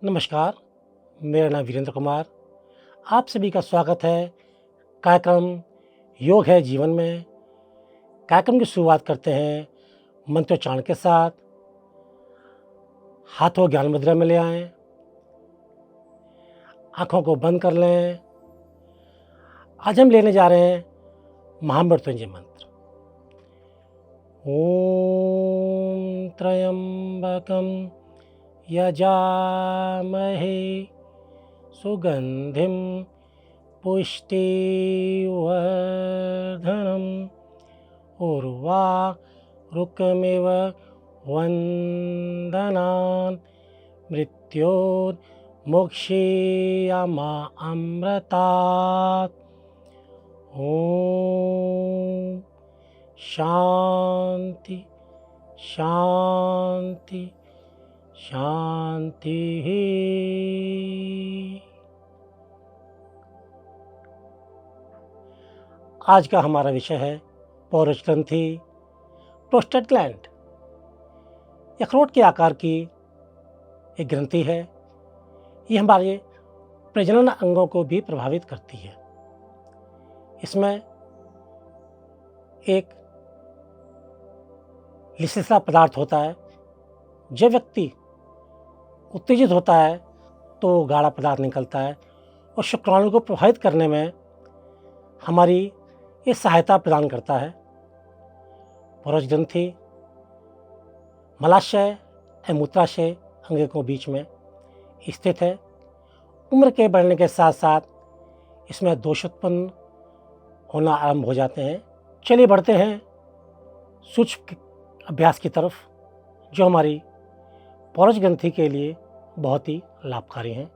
नमस्कार, मेरा नाम वीरेंद्र कुमार। आप सभी का स्वागत है कार्यक्रम योग है जीवन में। कार्यक्रम की शुरुआत करते हैं मंत्रोच्चारण के साथ। हाथों ज्ञान मुद्रा में ले आएं, आँखों को बंद कर लें। आज हम लेने जा रहे हैं महामृत्युंजय मंत्र। ओम त्र्यंबकम यजामहे सुगंधिम पुष्टिवर्धनम् उर्वारुकमिव वन्दनान् मृत्योर्मुक्षीयमामृतात्। ॐ शांति शांति शांति। आज का हमारा विषय है पौरुष ग्रंथि, प्रोस्टेट ग्लैंड। अखरोट के आकार की एक ग्रंथि है। ये हमारे प्रजनन अंगों को भी प्रभावित करती है। इसमें एक लिसिसा पदार्थ होता है। जब व्यक्ति उत्तेजित होता है तो गाढ़ा पदार्थ निकलता है और शुक्राणु को प्रभावित करने में हमारी ये सहायता प्रदान करता है। पौरुष ग्रंथि मलाशय एवं मूत्राशय अंगों के बीच में स्थित है। उम्र के बढ़ने के साथ साथ इसमें दोष उत्पन्न होना आरंभ हो जाते हैं। चलिए बढ़ते हैं सूक्ष्म अभ्यास की तरफ, जो हमारी पौरुष ग्रंथि के लिए बहुत ही लाभकारी हैं।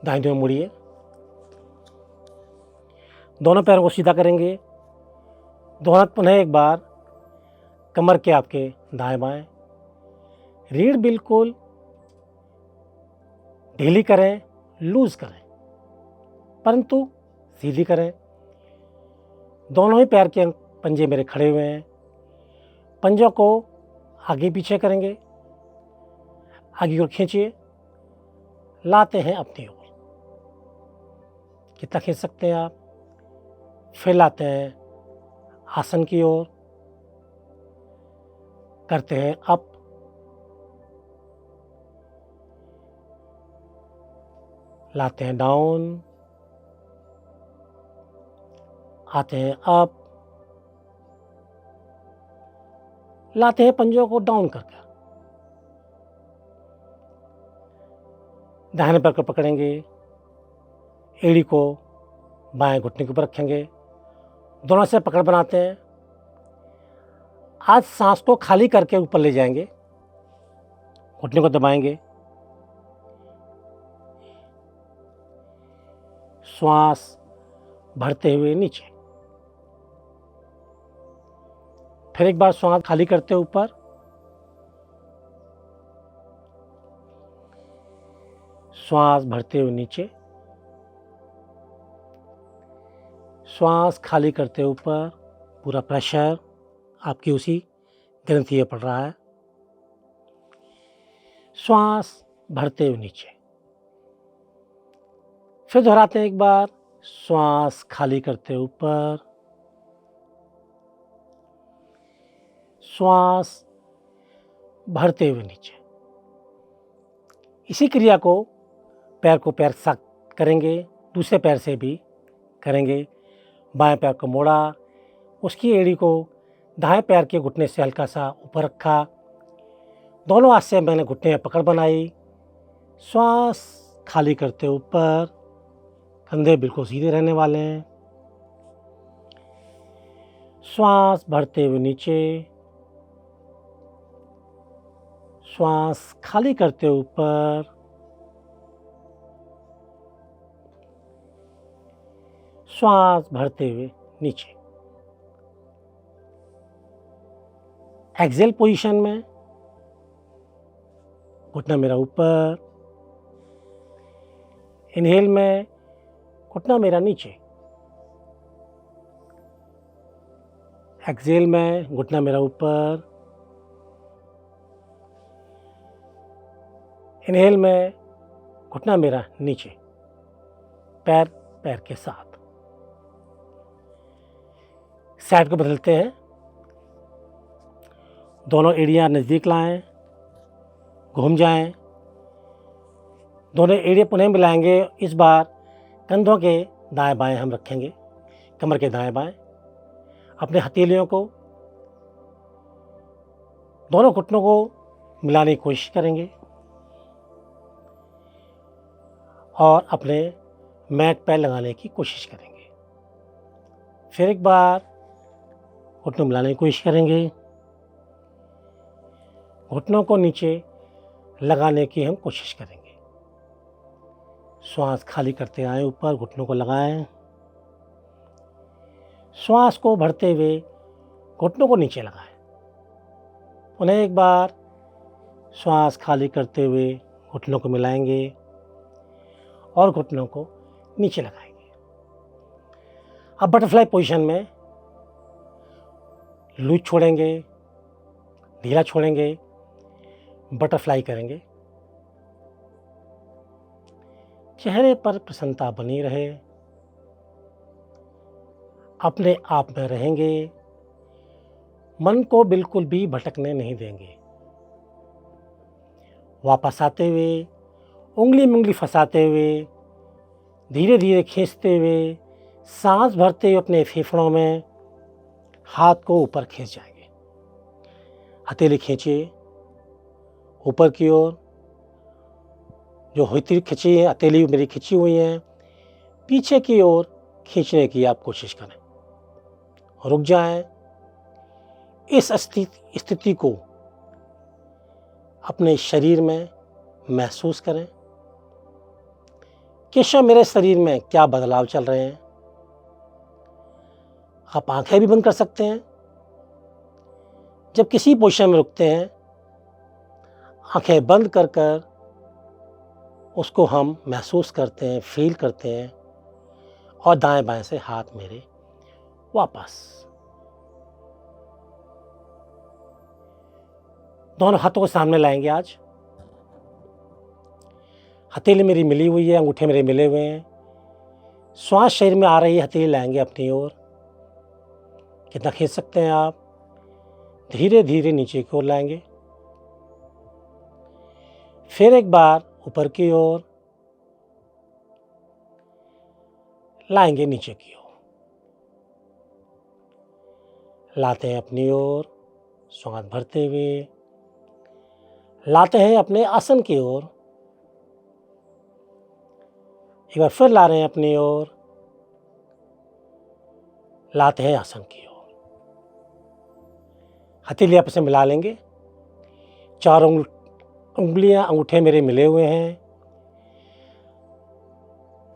दाएं बाएं मुड़िए, दोनों पैरों को सीधा करेंगे। दोनों हाथ पुनः एक बार कमर के आपके दाएं बाएं। रीढ़ बिल्कुल ढीली करें, लूज करें, परंतु सीधी करें। दोनों ही पैर के पंजे मेरे खड़े हुए हैं। पंजों को आगे पीछे करेंगे, आगे की ओर खींचिए, लाते हैं अपनी ओर। कितना खींच सकते हैं आप। फिर लाते हैं आसन की ओर, करते हैं अप, लाते हैं डाउन, आते हैं अप, लाते हैं पंजों को डाउन करके। दाहिने पैर को पकड़ेंगे, एड़ी को बाएं घुटने के ऊपर रखेंगे, दोनों से पकड़ बनाते हैं। आज सांस को खाली करके ऊपर ले जाएंगे, घुटने को दबाएंगे, श्वास भरते हुए नीचे। फिर एक बार श्वास खाली करते ऊपर, श्वास भरते हुए नीचे, श्वास खाली करते ऊपर। पूरा प्रेशर आपकी उसी ग्रंथि में पड़ रहा है। श्वास भरते हुए नीचे। फिर दोहराते हैं एक बार, श्वास खाली करते ऊपर, श्वास भरते हुए नीचे। इसी क्रिया को पैर को पैर के साथ करेंगे, दूसरे पैर से भी करेंगे। बाएं पैर को मोड़ा, उसकी एड़ी को दाएं पैर के घुटने से हल्का सा ऊपर रखा। दोनों हाथ से मैंने घुटने में पकड़ बनाई। श्वास खाली करते ऊपर, कंधे बिल्कुल सीधे रहने वाले हैं। श्वास भरते हुए नीचे, श्वास खाली करते ऊपर, श्वास भरते हुए नीचे। एक्सेल पोजीशन में घुटना मेरा ऊपर, इनहेल में घुटना मेरा नीचे, एक्सेल में घुटना मेरा ऊपर, इनहेल में घुटना मेरा नीचे, पैर पैर के साथ। साइड को बदलते हैं, दोनों एड़ियाँ नज़दीक लाएं, घूम जाएं, दोनों एड़ियाँ पुनः मिलाएंगे। इस बार कंधों के दाएं बाएं हम रखेंगे, कमर के दाएं बाएं। अपने हथेलियों को दोनों घुटनों को मिलाने की कोशिश करेंगे और अपने मैट पर लगाने की कोशिश करेंगे। फिर एक बार घुटनों मिलाने की कोशिश करेंगे, घुटनों को नीचे लगाने की हम कोशिश करेंगे। श्वास खाली करते आए, ऊपर घुटनों को लगाएं, श्वास को भरते हुए घुटनों को नीचे लगाएं। उन्हें एक बार श्वास खाली करते हुए घुटनों को मिलाएंगे और घुटनों को नीचे लगाएंगे। अब बटरफ्लाई पोजीशन में लूज छोड़ेंगे, ढीला छोड़ेंगे, बटरफ्लाई करेंगे। चेहरे पर प्रसन्नता बनी रहे, अपने आप में रहेंगे, मन को बिल्कुल भी भटकने नहीं देंगे। वापस आते हुए उंगली में उंगली फंसाते हुए धीरे धीरे खींचते हुए सांस भरते हुए अपने फेफड़ों में हाथ को ऊपर खींच जाएंगे। हथेली खींचिए ऊपर की ओर, जो हथेली खींची है, हथेली मेरी खींची हुई है, पीछे की ओर खींचने की आप कोशिश करें। रुक जाएं। इस स्थिति को अपने शरीर में महसूस करें कि इस समय मेरे शरीर में क्या बदलाव चल रहे हैं। आप आंखें भी बंद कर सकते हैं। जब किसी पोजीशन में रुकते हैं, आंखें बंद कर कर उसको हम महसूस करते हैं, फील करते हैं और दाएं बाएं से हाथ मेरे वापस। दोनों हाथों को सामने लाएंगे। आज हथेली मेरी मिली हुई है, अंगूठे मेरे मिले हुए हैं। श्वास शरीर में आ रही है, हथेली लाएंगे अपनी ओर। कितना खींच सकते हैं आप? धीरे धीरे नीचे की ओर लाएंगे। फिर एक बार ऊपर की ओर लाएंगे, नीचे की ओर लाते हैं अपनी ओर, श्वास भरते हुए लाते हैं अपने आसन की ओर। एक बार फिर ला रहे हैं अपनी ओर, लाते हैं आसन की ओर। हथेली आपस में मिला लेंगे। चारों उंगलियां अंगूठे मेरे मिले हुए हैं।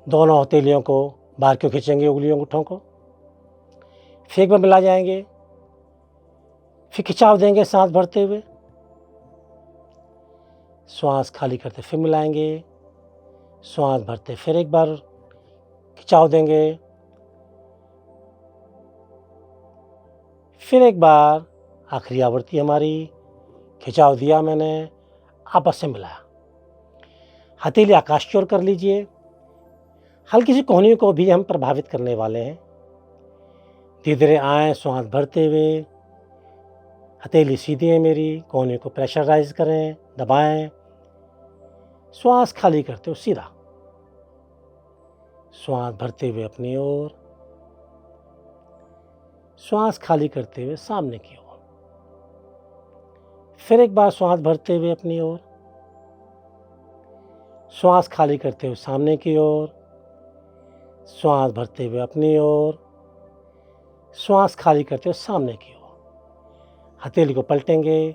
दोनों हथेलियों को बाहर क्यों खींचेंगे, उंगलियों अंगूठों को। फिर एक बार मिला जाएंगे, फिर खिंचाव देंगे सांस भरते हुए। श्वास खाली करते फिर मिलाएंगे, श्वास भरते फिर एक बार खिंचाव देंगे। फिर एक बार आखिरी आवृत्ति हमारी, खिंचाव दिया मैंने, आपस में मिलाया। हथेली आकाश की ओर कर लीजिए। हल्की सी कोहनी को भी हम प्रभावित करने वाले हैं। धीरे धीरे आए, श्वास भरते हुए हथेली सीधी है मेरी, कोहनी को प्रेशराइज करें, दबाएं। श्वास खाली करते हुए सीधा, श्वास भरते हुए अपनी ओर, श्वास खाली करते हुए सामने की ओर। फिर एक बार श्वास भरते हुए अपनी ओर, श्वास खाली करते हुए सामने की ओर, श्वास भरते हुए अपनी ओर, श्वास खाली करते हुए सामने की ओर। हथेली को पलटेंगे,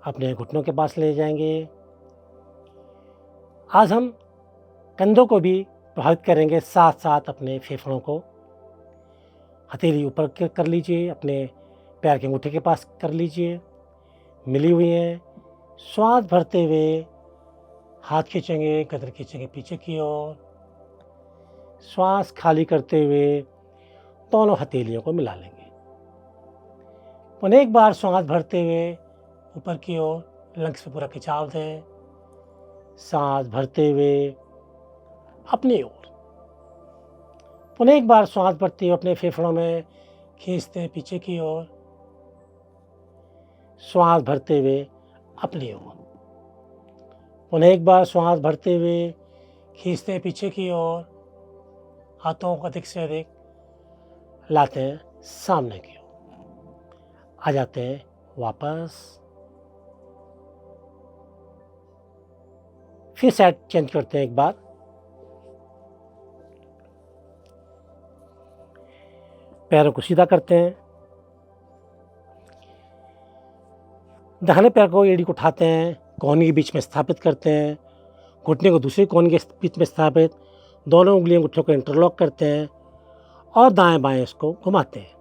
अपने घुटनों के पास ले जाएंगे। आज हम कंधों को भी प्रभावित करेंगे, साथ साथ अपने फेफड़ों को। हथेली ऊपर कर लीजिए, अपने पैर के अंगूठे के पास कर लीजिए, मिली हुई हैं। श्वास भरते हुए हाथ खींचेंगे, कदर खींचेंगे पीछे की ओर। श्वास खाली करते हुए दोनों हथेलियों को मिला लेंगे। पुनः एक बार श्वास भरते हुए ऊपर की ओर लंग्स पे पूरा खिंचाव दें, सांस भरते हुए अपनी ओर। पुनः एक बार सांस भरते हुए अपने फेफड़ों में खींचते हैं पीछे की ओर। श्वास भरते हुए अपनी ओर। पुनः एक बार श्वास भरते हुए खींचते हैं पीछे की ओर। हाथों को अधिक से अधिक लाते हैं सामने की ओर। आ जाते हैं वापस। फिर साइड चेंज करते हैं एक बार। पैरों को सीधा करते हैं। दाहिने पैर को एड़ी को उठाते हैं, कोहनी के बीच में स्थापित करते हैं। घुटने को दूसरे कोहनी के बीच में स्थापित, दोनों उंगलियों घुटनों को इंटरलॉक करते हैं और दाएं बाएं इसको घुमाते हैं।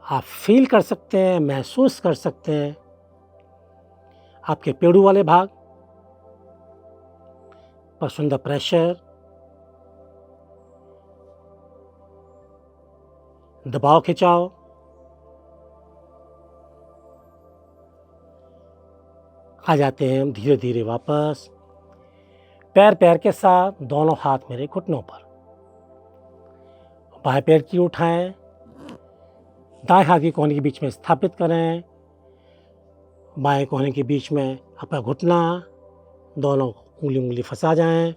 आप फील कर सकते हैं, महसूस कर सकते हैं आपके पेड़ू वाले भाग पर सुंदर प्रेशर, दबाव, खिंचाव। आ जाते हैं हम धीरे धीरे वापस। पैर के साथ दोनों हाथ मेरे घुटनों पर। बाएं पैर की उठाएं, दाएं हाथ की कोहनी के बीच में स्थापित करें। बाएं कोहनी के बीच में अपना घुटना, दोनों उंगली फंसा जाएं।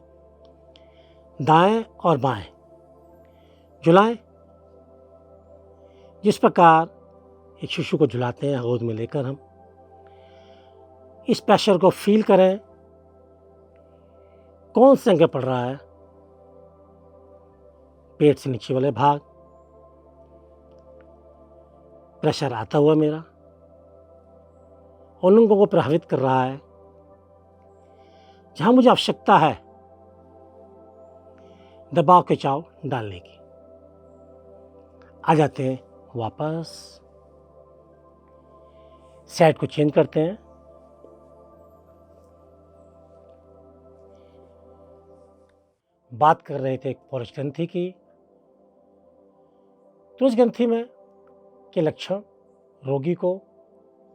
दाएं और बाएं झुलाएं। जिस प्रकार एक शिशु को झुलाते हैं गोद में लेकर हम, इस प्रेशर को फील करें। कौन से अंग पड़ रहा है? पेट से नीचे वाले भाग। प्रेशर आता हुआ मेरा उन अंगों को प्रभावित कर रहा है जहां मुझे आवश्यकता है दबाव खिंचाव डालने की। आ जाते हैं वापस। साइड को चेंज करते हैं। बात कर रहे थे पोरस ग्रंथि की। तो उस ग्रंथि में के लक्षण रोगी को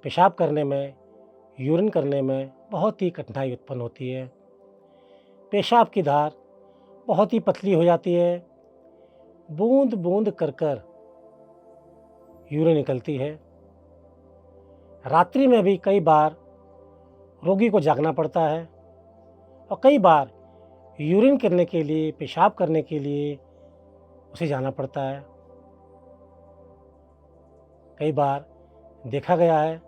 पेशाब करने में, यूरिन करने में बहुत ही कठिनाई उत्पन्न होती है। पेशाब की धार बहुत ही पतली हो जाती है। बूंद बूंद कर कर यूरिन निकलती है। रात्रि में भी कई बार रोगी को जागना पड़ता है और कई बार यूरिन करने के लिए, पेशाब करने के लिए उसे जाना पड़ता है। कई बार देखा गया है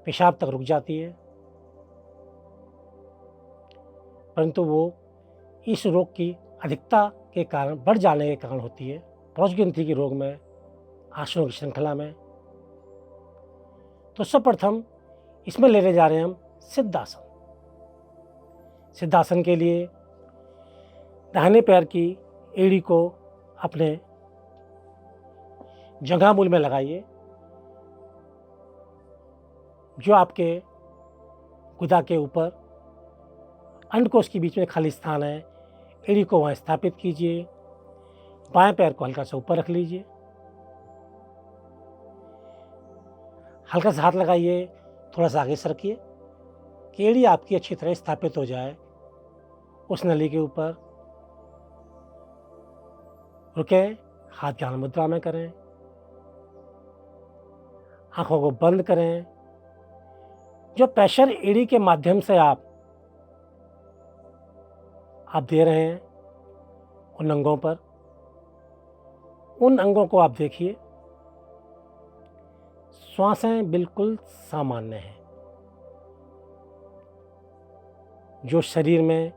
पेशाब तक रुक जाती है, परंतु वो इस रोग की अधिकता के कारण, बढ़ जाने के कारण होती है। पोरस ग्रंथि के रोग में, आसनों की श्रृंखला में। तो सर्वप्रथम इसमें लेने जा रहे हैं हम सिद्धासन। सिद्धासन के लिए दाहिने पैर की एड़ी को अपने जंघा मूल में लगाइए। जो आपके गुदा के ऊपर अंडकोश के बीच में खाली स्थान है, एड़ी को वहाँ स्थापित कीजिए। बाएं पैर को हल्का सा ऊपर रख लीजिए। हल्का सा हाथ लगाइए, थोड़ा सा आगे सरकिए कि एड़ी आपकी अच्छी तरह स्थापित हो जाए उस नली के ऊपर। रुके, हाथ ध्यान मुद्रा में करें। आंखों को बंद करें। जो प्रेशर एड़ी के माध्यम से आप दे रहे हैं उन अंगों पर, उन अंगों को आप देखिए। श्वासें बिल्कुल सामान्य हैं। जो शरीर में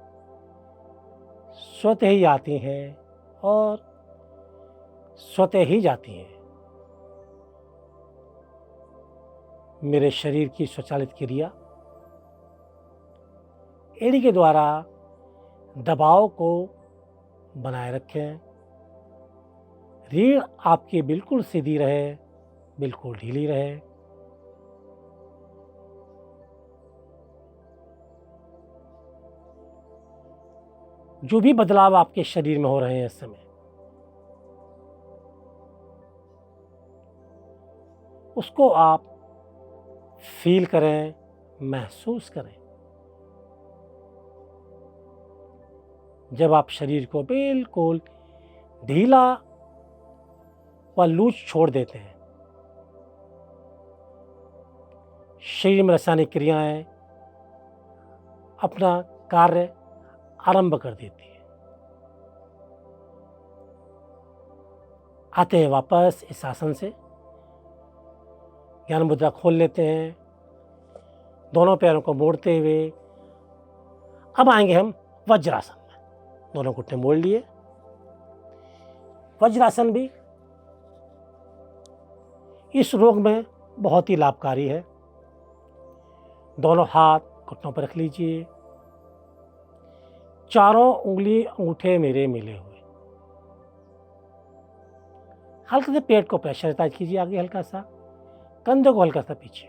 स्वतः ही आती हैं और स्वतः ही जाती हैं। मेरे शरीर की स्वचालित क्रिया एड़ी के द्वारा दबाव को बनाए रखें। रीढ़ आपकी बिल्कुल सीधी रहे, बिल्कुल ढीली रहे। जो भी बदलाव आपके शरीर में हो रहे हैं इस समय, उसको आप फील करें, महसूस करें। जब आप शरीर को बिल्कुल ढीला व लूज छोड़ देते हैं, शरीर में रासायनिक क्रियाएं अपना कार्य आरंभ कर देती है। आते हैं वापस इस आसन से, ज्ञान मुद्रा खोल लेते हैं, दोनों पैरों को मोड़ते हुए अब आएंगे हम वज्रासन में। दोनों घुटने मोड़ लिए। वज्रासन भी इस रोग में बहुत ही लाभकारी है। दोनों हाथ घुटनों पर रख लीजिए, चारों उंगली अंगूठे मेरे मिले हुए। हल्के से पेट को प्रेशराइज कीजिए आगे, हल्का सा कंधों को हल्का सा पीछे,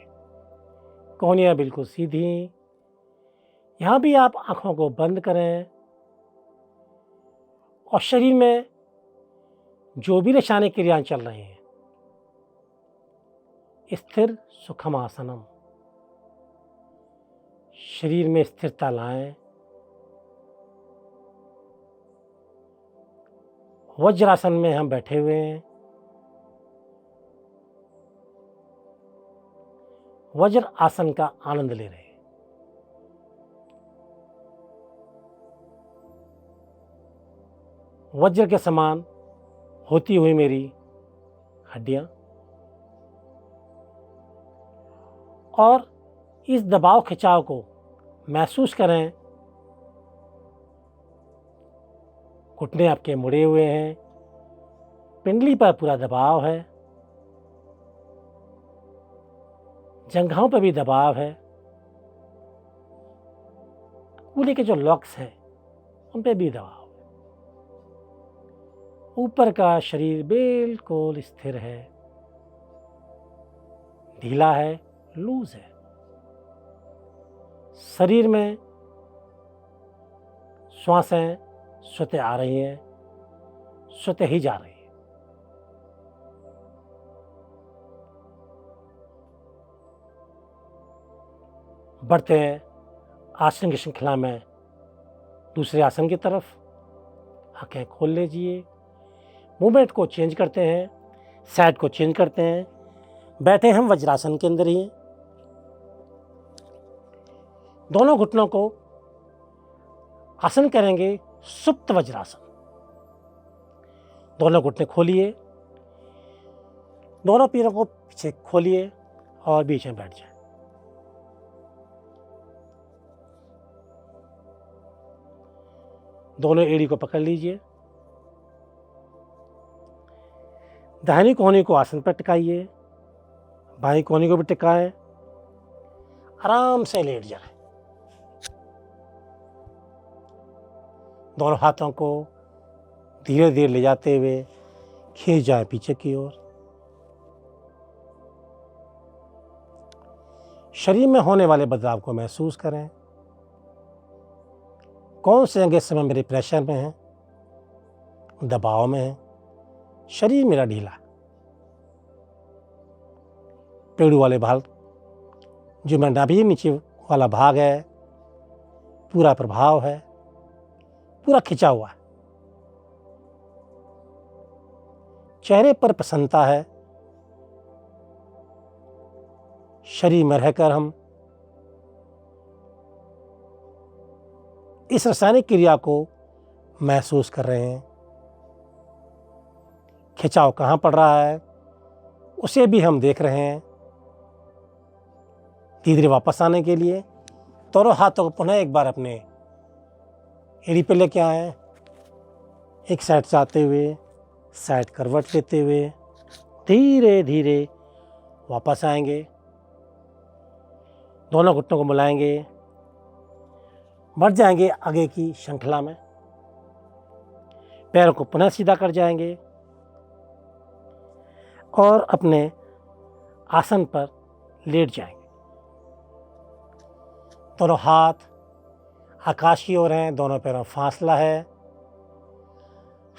कोहनियां बिल्कुल सीधी। यहां भी आप आंखों को बंद करें और शरीर में जो भी रासायनिक क्रियाएं चल रही हैं, स्थिर सुखम आसनम, शरीर में स्थिरता लाएं। वज्रासन में हम बैठे हुए हैं। वज्र आसन का आनंद ले रहे हैं। वज्र के समान होती हुई मेरी हड्डियां, और इस दबाव खिंचाव को महसूस करें। घुटने आपके मुड़े हुए हैं, पिंडली पर पूरा दबाव है, जंघाओं पर भी दबाव है, कूल्हे के जो लॉक्स हैं उन पे भी दबाव है। ऊपर का शरीर बिल्कुल स्थिर है, ढीला है, लूज है। शरीर में श्वासें स्वतः आ रही हैं, स्वतः ही जा रही हैं। बढ़ते हैं आसन की श्रृंखला में दूसरे आसन की तरफ। आंखें खोल लीजिए, मूवमेंट को चेंज करते हैं, साइड को चेंज करते हैं। बैठे हम वज्रासन के अंदर ही, दोनों घुटनों को आसन करेंगे सुप्त वज्रासन। दोनों घुटने खोलिए, दोनों पैरों को पीछे खोलिए और बीच में बैठ जाए। दोनों एड़ी को पकड़ लीजिए, दाहिनी कोहनी को आसन पर टिकाइए, बाईं कोहनी को भी टिकाएं, आराम से लेट जाएं। दोनों हाथों को धीरे धीरे ले जाते हुए खींच जाए पीछे की ओर। शरीर में होने वाले बदलाव को महसूस करें। कौन से अंग इस समय मेरे प्रेशर में है, दबाव में है, शरीर मेरा ढीला, पेड़ू वाले भाग जो मेरा नाभि नीचे वाला भाग है पूरा प्रभाव है, पूरा खिंचा हुआ है। चेहरे पर प्रसन्नता है। शरीर में रहकर हम इस रासायनिक क्रिया को महसूस कर रहे हैं। खिंचाव कहाँ पड़ रहा है उसे भी हम देख रहे हैं। धीरे धीरे वापस आने के लिए दोनों हाथों को पुनः एक बार अपने एड़ी पे लेके आए, एक साइड से आते हुए साइड करवट लेते हुए धीरे धीरे वापस आएंगे। दोनों घुटनों को मिलाएंगे, बढ़ जाएंगे आगे की श्रृंखला में। पैरों को पुनः सीधा कर जाएंगे और अपने आसन पर लेट जाएंगे। दोनों हाथ आकाश की ओर हैं, दोनों पैरों में फासला है।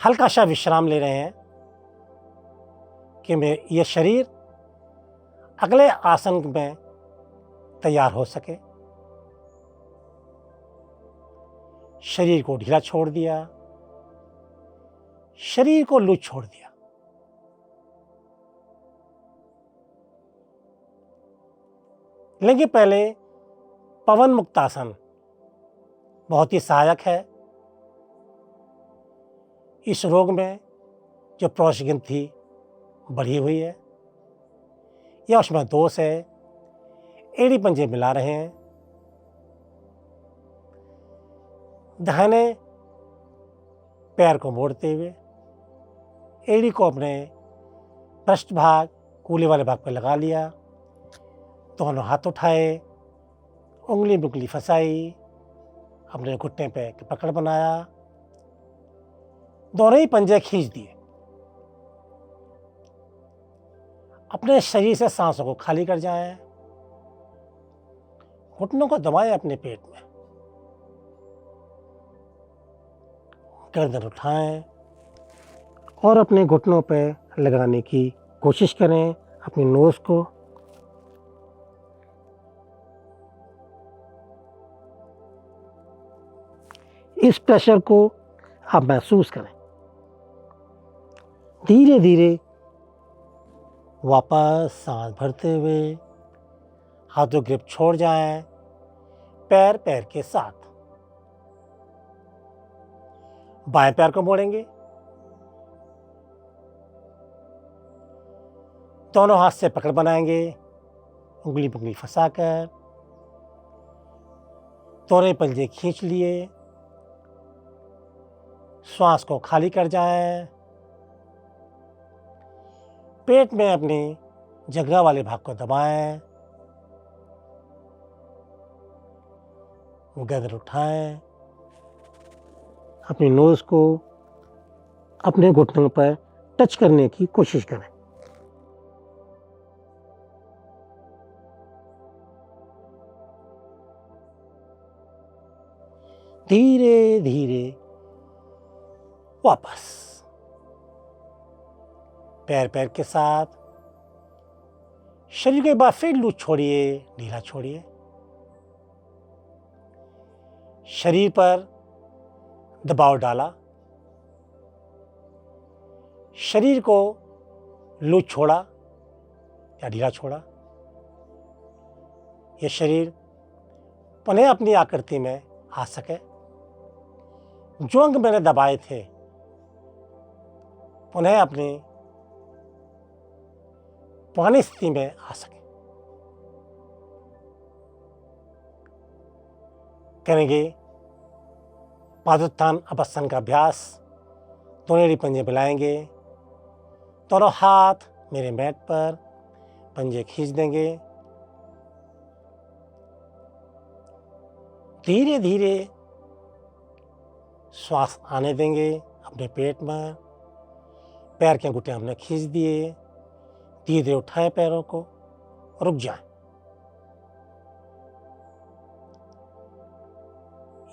हल्का सा विश्राम ले रहे हैं कि यह शरीर अगले आसन में तैयार हो सके। शरीर को ढीला छोड़ दिया, शरीर को लूज छोड़ दिया। लेकिन पहले पवन मुक्तासन बहुत ही सहायक है। इस रोग में जो प्रौष ग्रंथि बढ़ी हुई है या उसमें दोष है, एड़ी पंजे मिला रहे हैं, दाहिने पैर को मोड़ते हुए एड़ी को अपने पृष्ठ भाग, कूल्हे वाले भाग पर लगा लिया, दोनों हाथ उठाए, उंगली बुंगली फंसाई, अपने घुटने पे पकड़ बनाया, दोनों ही पंजे खींच दिए। अपने शरीर से सांसों को खाली कर जाएं, घुटनों को दबाएं अपने पेट में, गर्दन उठाएं और अपने घुटनों पे लगाने की कोशिश करें अपनी नोज को। इस प्रेशर को आप महसूस करें। धीरे धीरे वापस सांस भरते हुए हाथों ग्रिप छोड़ जाएं, पैर पैर के साथ। बाएं पैर को मोड़ेंगे, दोनों हाथ से पकड़ बनाएंगे, उंगली पुंगली फंसाकर, दोनों पंजे खींच लिए, श्वास को खाली कर जाएं, पेट में अपनी जगह वाले भाग को दबाएं, गर्दन उठाएं, अपनी नोज को अपने घुटनों पर टच करने की कोशिश करें। धीरे धीरे वापस पैर पैर के साथ शरीर को एक बार फिर लूज छोड़िए, ढीला छोड़िए। शरीर पर दबाव डाला, शरीर को लूज छोड़ा या ढीला छोड़ा। यह शरीर पुनः अपनी आकृति में आ सके। जो अंग मैंने दबाए थे पुनः अपनी पुरानी स्थिति में आ सके। करेंगे पादोत्थान अपस्थान का अभ्यास। दोनों एड़ी पंजे मिलाएंगे, दोनों हाथ मेरे मैट पर, पंजे खींच देंगे। धीरे धीरे श्वास आने देंगे अपने पेट में। पैर के अंगूठे हमने खींच दिए, धीरे धीरे उठाए पैरों को, रुक जाए।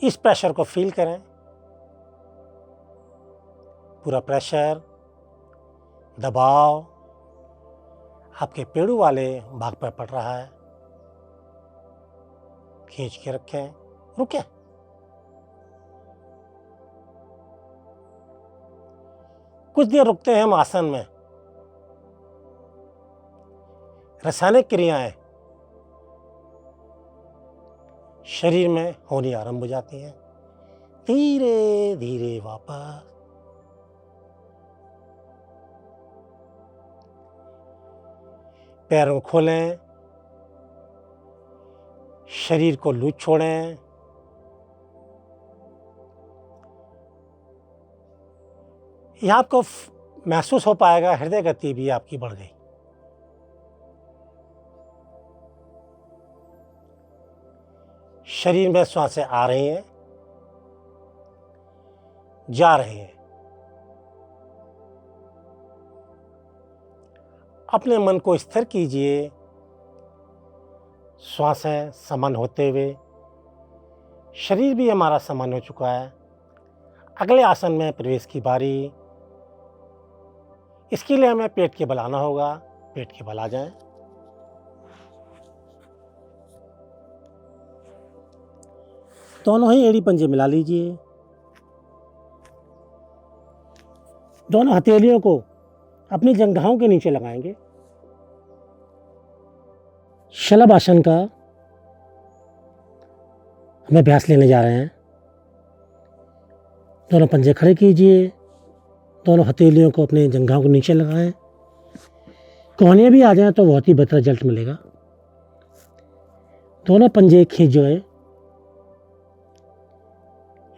इस प्रेशर को फील करें। पूरा प्रेशर, दबाव आपके पेड़ू वाले भाग पर पड़ रहा है। खींच के रखें, रुकें। कुछ देर रुकते हैं हम आसन में। रासायनिक क्रियाएं शरीर में होनी आरंभ हो जाती हैं। धीरे धीरे वापस पैरों को खोलें, शरीर को लूज छोड़ें। यह आपको महसूस हो पाएगा हृदय गति भी आपकी बढ़ गई। शरीर में श्वासें आ रही हैं, जा रही हैं। अपने मन को स्थिर कीजिए, श्वासें समान होते हुए। शरीर भी हमारा समान हो चुका है। अगले आसन में प्रवेश की बारी। इसके लिए हमें पेट के बल आना होगा। पेट के बल आ जाएं। दोनों ही एड़ी पंजे मिला लीजिए। दोनों हथेलियों को अपनी जंघाओं के नीचे लगाएंगे। शलभ आसन का हम अभ्यास लेने जा रहे हैं। दोनों पंजे खड़े कीजिए, दोनों हथेलियों को अपने जंघाओं के नीचे लगाएं। कोहनियाँ भी आ जाएं तो बहुत ही बेहतर रिजल्ट मिलेगा। दोनों पंजे खींच जोड़ें,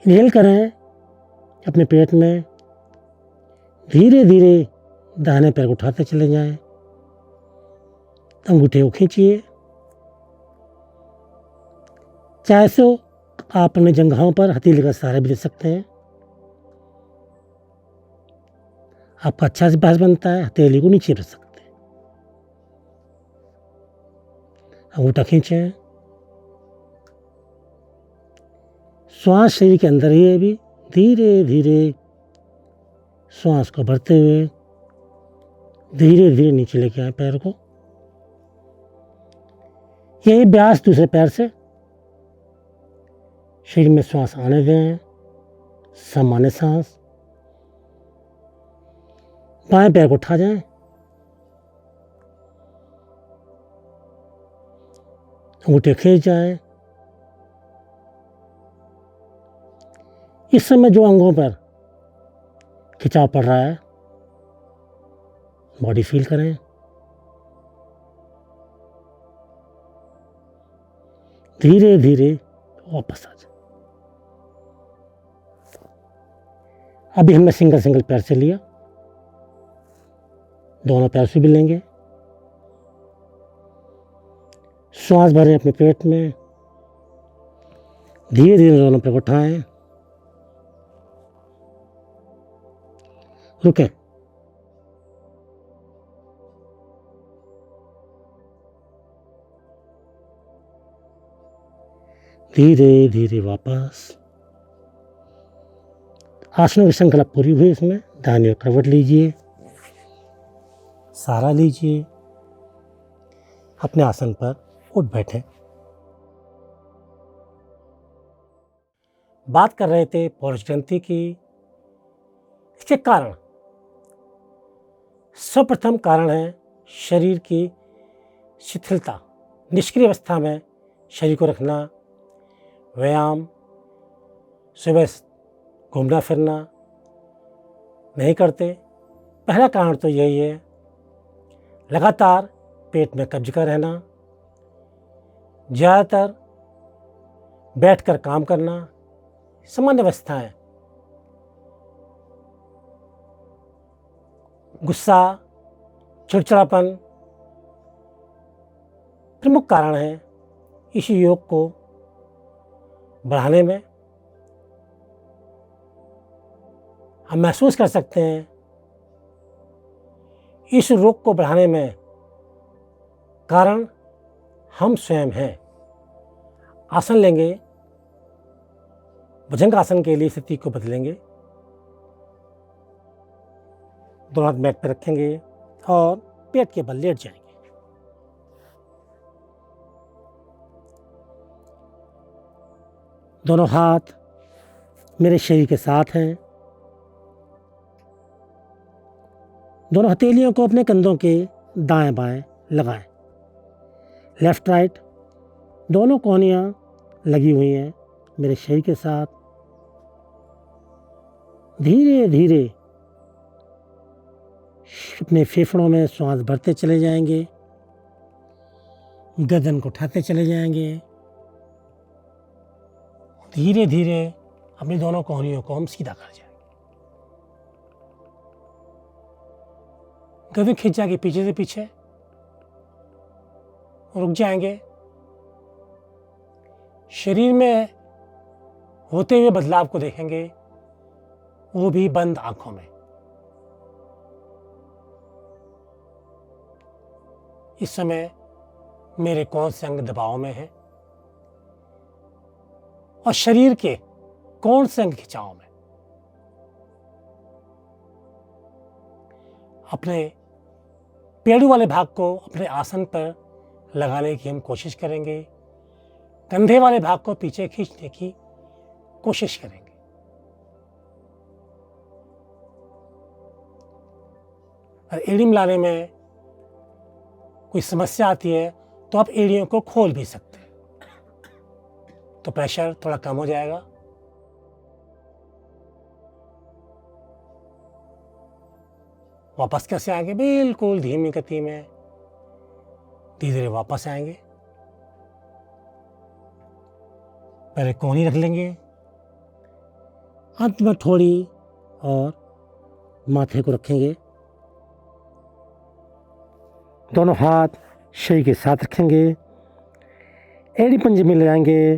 इनहेल करें अपने पेट में, धीरे धीरे दाहिने पैर को उठाते चले जाएं, अंगूठे को खींचिए। चाहे तो आप अपने जंघाओं पर हथेली का सहारा भी दे सकते हैं। आपका अच्छा से अभ्यास बनता है, हथेली को नीचे रख सकते हैं। अंगूठा खींचें, श्वास शरीर के अंदर ही है। अभी धीरे धीरे श्वास को भरते हुए धीरे धीरे नीचे लेके आए पैर को। यही अभ्यास दूसरे पैर से शरीर में श्वास आने दें, सामान्य सांस। बाएं पैर को उठा जाएं, अंगूठे खींच जाएं। इस समय जो अंगों पर खिंचाव पड़ रहा है, बॉडी फील करें। धीरे धीरे वापस आ जाए। अभी हमने सिंगल पैर से लिया, दोनों पैर से भी लेंगे। श्वास भरें अपने पेट में, धीरे धीरे दोनों पैर को उठाएं, रुकें। धीरे धीरे वापस। आसनों की श्रृंखला पूरी हुई। इसमें दाहिनी ओर करवट लीजिए, सहारा लीजिए, अपने आसन पर उठ बैठें। बात कर रहे थे पौरुष ग्रंथि की। इसके कारण, सर्वप्रथम कारण है शरीर की शिथिलता। निष्क्रिय अवस्था में शरीर को रखना, व्यायाम, सुबह घूमना फिरना नहीं करते। पहला कारण तो यही है। लगातार पेट में कब्ज का रहना, ज़्यादातर बैठकर काम करना, सामान्य अवस्थाएं। गुस्सा, चिड़चिड़ापन प्रमुख कारण है। इस योग को बढ़ाने में हम महसूस कर सकते हैं। इस रोग को बढ़ाने में कारण हम स्वयं हैं। आसन लेंगे, भुजंग आसन के लिए स्थिति को बदलेंगे। दोनों हाथ मैट पर रखेंगे और पेट के बल लेट जाएंगे। दोनों हाथ मेरे शरीर के साथ हैं। दोनों हथेलियों को अपने कंधों के दाएं बाएं लगाएं। लेफ्ट राइट दोनों कोहनियाँ लगी हुई हैं मेरे शरीर के साथ। धीरे धीरे अपने फेफड़ों में श्वास भरते चले जाएंगे, गर्दन को उठाते चले जाएंगे। धीरे धीरे अपनी दोनों कोहनियों को हम सीधा कर जाएंगे। गर्दन खींच जाएगी पीछे से पीछे, रुक जाएंगे। शरीर में होते हुए बदलाव को देखेंगे, वो भी बंद आंखों में। इस समय मेरे कौन से अंग दबाव में है और शरीर के कौन से अंग खिंचाव में। अपने पेड़ू वाले भाग को अपने आसन पर लगाने की हम कोशिश करेंगे। कंधे वाले भाग को पीछे खींचने की कोशिश करेंगे। और एड़ी मिलाने में कोई समस्या आती है तो आप एड़ियों को खोल भी सकते हैं, तो प्रेशर थोड़ा कम हो जाएगा। वापस कैसे आएंगे? बिल्कुल धीमी गति में धीरे धीरे वापस आएंगे। पहले कोहनी रख लेंगे, अंत में थोड़ी और माथे को रखेंगे। दोनों हाथ शरीर के साथ रखेंगे, एड़ी पंजे में ले जाएंगे।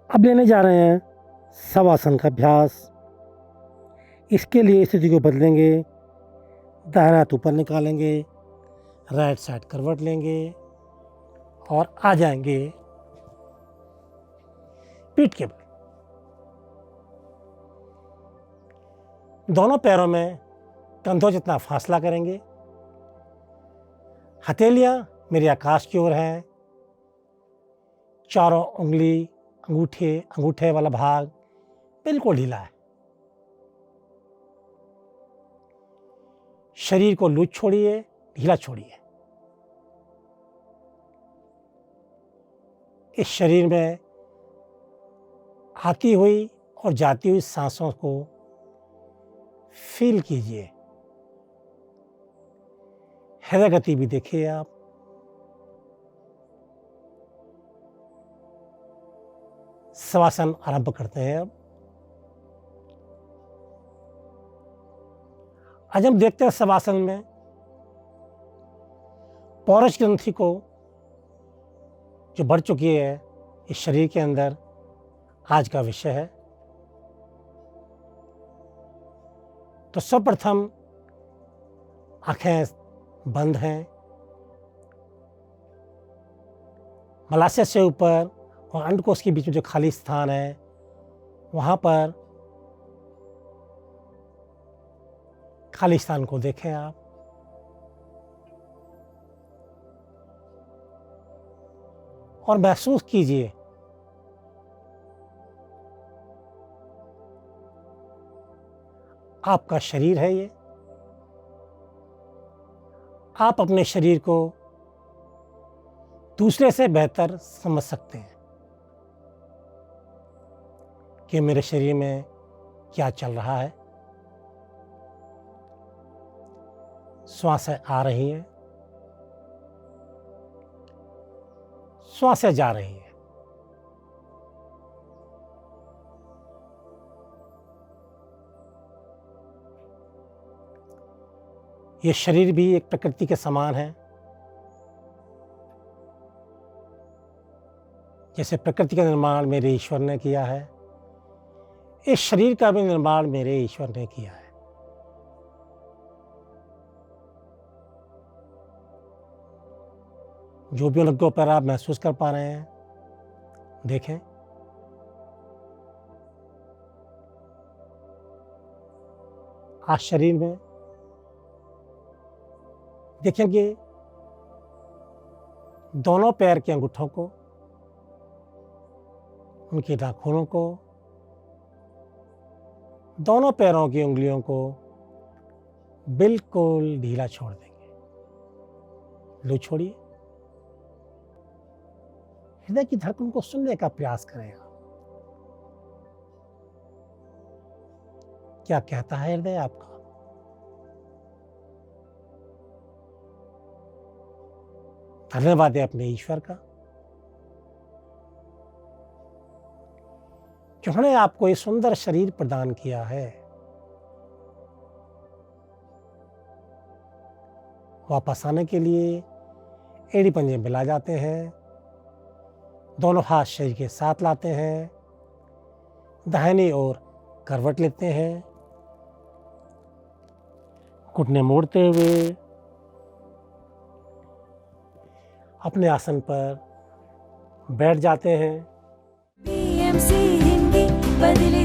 अब लेने जा रहे हैं शवासन का अभ्यास। इसके लिए स्थिति को बदलेंगे, दाहिना हाथ ऊपर निकालेंगे, राइट साइड करवट लेंगे और आ जाएंगे पीठ के बल। दोनों पैरों में कंधों जितना फासला करेंगे। हथेलियां मेरे आकाश की ओर हैं। चारों उंगली अंगूठे वाला भाग बिल्कुल ढीला है। शरीर को लूज छोड़िए, ढीला छोड़िए। इस शरीर में आती हुई और जाती हुई सांसों को फील कीजिए। हृदय गति भी देखिए आप। शवासन आरंभ करते हैं अब। आज हम देखते हैं शवासन में पौरुष ग्रंथि को जो बढ़ चुकी है इस शरीर के अंदर, आज का विषय है। तो सर्वप्रथम आंखें बंद हैं। मलाशय से ऊपर और अंडकोश के बीच में जो खाली स्थान है वहां पर खाली स्थान को देखें आप। और महसूस कीजिए आपका शरीर है ये। आप अपने शरीर को दूसरे से बेहतर समझ सकते हैं कि मेरे शरीर में क्या चल रहा है। श्वासें आ रही हैं, श्वासें जा रही हैं। ये शरीर भी एक प्रकृति के समान है। जैसे प्रकृति का निर्माण मेरे ईश्वर ने किया है, इस शरीर का भी निर्माण मेरे ईश्वर ने किया है। जो भी अनुभव पर आप महसूस कर पा रहे हैं, देखें। आज शरीर में देखेंगे दोनों पैर के अंगूठों को, उनके नाखूनों को, दोनों पैरों की उंगलियों को बिल्कुल ढीला छोड़ देंगे। लूज छोड़िए। हृदय की धड़कन को सुनने का प्रयास करें। क्या कहता है हृदय आपका? धन्यवाद है अपने ईश्वर का, जिन्होंने आपको ये सुंदर शरीर प्रदान किया है। वापस आने के लिए एड़ी पंजे मिला जाते हैं। दोनों हाथ शरीर के साथ लाते हैं। दाहिनी ओर करवट लेते हैं। घुटने मोड़ते हुए अपने आसन पर बैठ जाते हैं। BMC हिंदी बदले